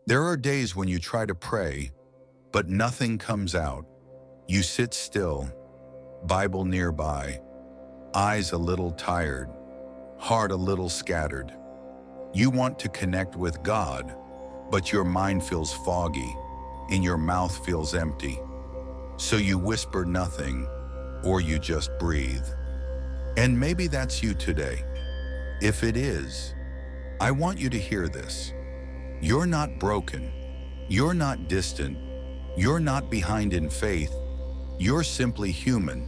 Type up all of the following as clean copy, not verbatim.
There are days when you try to pray, but nothing comes out. You sit still, Bible nearby, eyes a little tired, heart a little scattered. You want to connect with God, but your mind feels foggy and your mouth feels empty. So you whisper nothing, or you just breathe. And maybe that's you today. If it is, I want you to hear this. You're not broken. You're not distant. You're not behind in faith. You're simply human,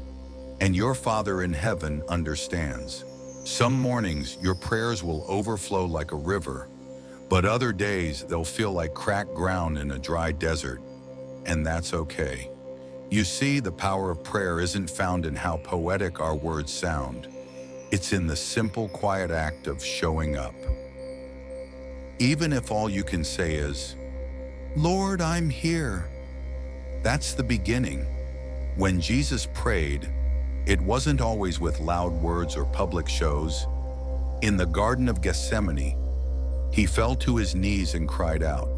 and your Father in heaven understands. Some mornings, your prayers will overflow like a river, but other days they'll feel like cracked ground in a dry desert, and that's okay. You see, the power of prayer isn't found in how poetic our words sound. It's in the simple, quiet act of showing up. Even if all you can say is, "Lord, I'm here." That's the beginning. When Jesus prayed, it wasn't always with loud words or public shows. In the Garden of Gethsemane, he fell to his knees and cried out,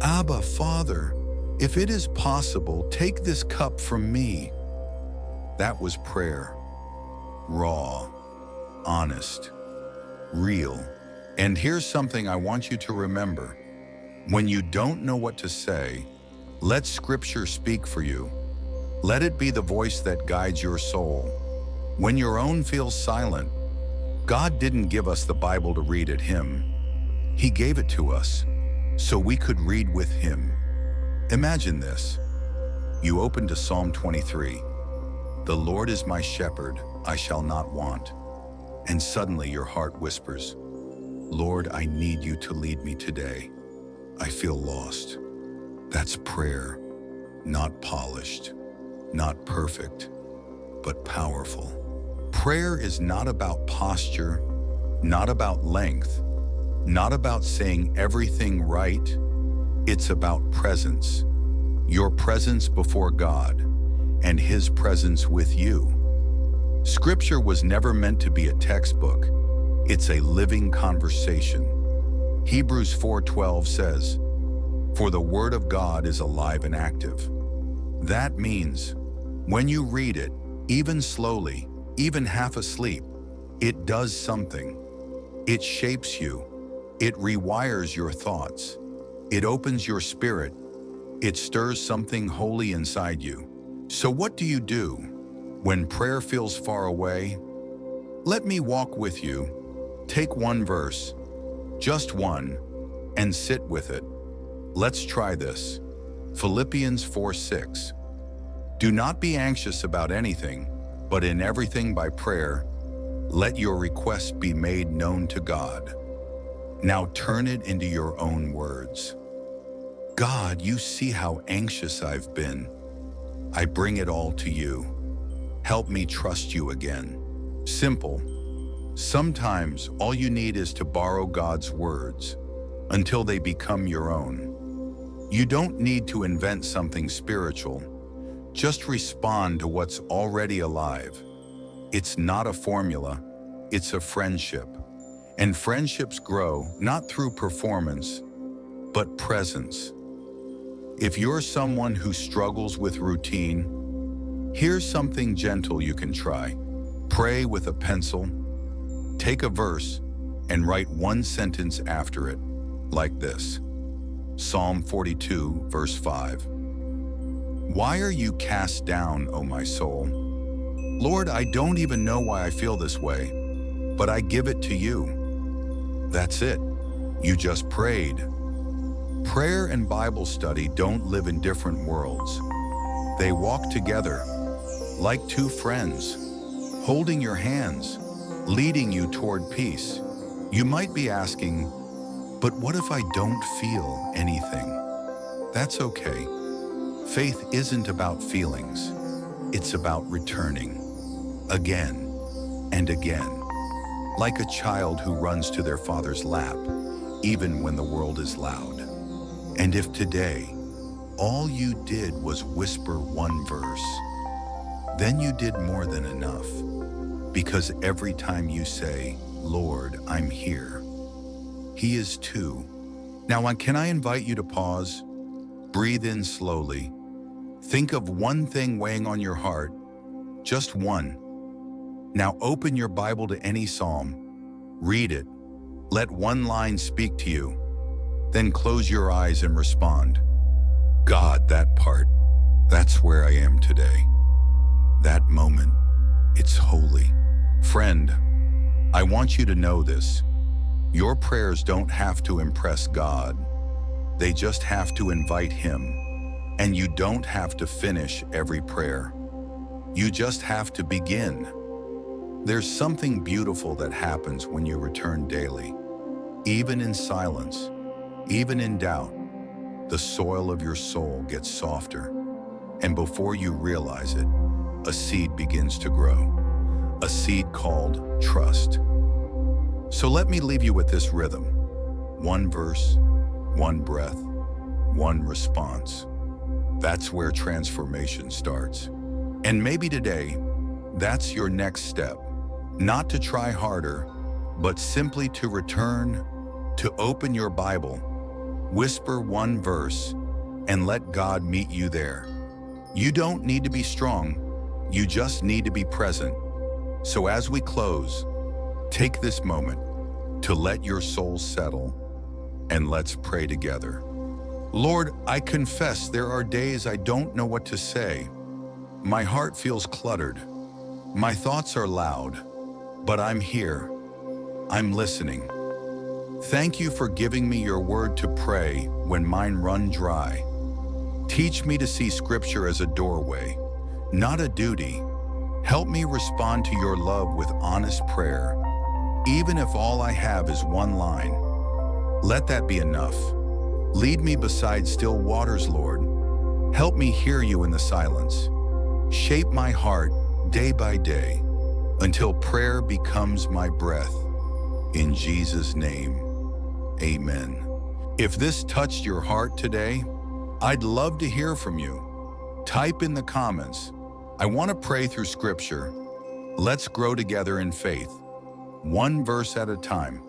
"Abba, Father, if it is possible, take this cup from me." That was prayer. Raw, honest, real. And here's something I want you to remember. When you don't know what to say, let Scripture speak for you. Let it be the voice that guides your soul. When your own feels silent, God didn't give us the Bible to read at Him. He gave it to us so we could read with Him. Imagine this. You open to Psalm 23. "The Lord is my shepherd, I shall not want." And suddenly your heart whispers, "Lord, I need you to lead me today. I feel lost." That's prayer, not polished, not perfect, but powerful. Prayer is not about posture, not about length, not about saying everything right. It's about presence. Your presence before God and His presence with you. Scripture was never meant to be a textbook. It's a living conversation. Hebrews 4:12 says, "For the Word of God is alive and active." That means, when you read it, even slowly, even half asleep, it does something. It shapes you. It rewires your thoughts. It opens your spirit. It stirs something holy inside you. So what do you do when prayer feels far away? Let me walk with you. Take one verse, just one, and sit with it. Let's try this. Philippians 4:6. "Do not be anxious about anything, but in everything by prayer, let your requests be made known to God." Now turn it into your own words. "God, you see how anxious I've been. I bring it all to you. Help me trust you again." Simple. Sometimes all you need is to borrow God's words until they become your own. You don't need to invent something spiritual. Just respond to what's already alive. It's not a formula, it's a friendship. And friendships grow not through performance, but presence. If you're someone who struggles with routine, here's something gentle you can try. Pray with a pencil. Take a verse and write one sentence after it, like this. Psalm 42, verse 5. "Why are you cast down, O my soul? Lord, I don't even know why I feel this way, but I give it to you." That's it. You just prayed. Prayer and Bible study don't live in different worlds. They walk together, like two friends, holding your hands, leading you toward peace. You might be asking, "But what if I don't feel anything?" That's okay. Faith isn't about feelings. It's about returning, again and again, like a child who runs to their father's lap, even when the world is loud. And if today, all you did was whisper one verse, then you did more than enough. Because every time you say, "Lord, I'm here," He is too. Now, can I invite you to pause? Breathe in slowly. Think of one thing weighing on your heart, just one. Now open your Bible to any psalm. Read it. Let one line speak to you. Then close your eyes and respond. God, that part, that's where I am today. That moment, it's holy. Friend, I want you to know this. Your prayers don't have to impress God. They just have to invite Him. And you don't have to finish every prayer. You just have to begin. There's something beautiful that happens when you return daily. Even in silence, even in doubt, the soil of your soul gets softer. And before you realize it, a seed begins to grow. A seed called trust. So let me leave you with this rhythm. One verse, one breath, one response. That's where transformation starts. And maybe today, that's your next step. Not to try harder, but simply to return, to open your Bible, whisper one verse, and let God meet you there. You don't need to be strong, you just need to be present. So as we close, take this moment to let your soul settle, and let's pray together. Lord, I confess there are days I don't know what to say. My heart feels cluttered. My thoughts are loud, but I'm here. I'm listening. Thank you for giving me your word to pray when mine run dry. Teach me to see Scripture as a doorway, not a duty. Help me respond to your love with honest prayer, even if all I have is one line. Let that be enough. Lead me beside still waters, Lord. Help me hear you in the silence. Shape my heart day by day until prayer becomes my breath. In Jesus' name, amen. If this touched your heart today, I'd love to hear from you. Type in the comments, I want to pray through Scripture. Let's grow together in faith, one verse at a time.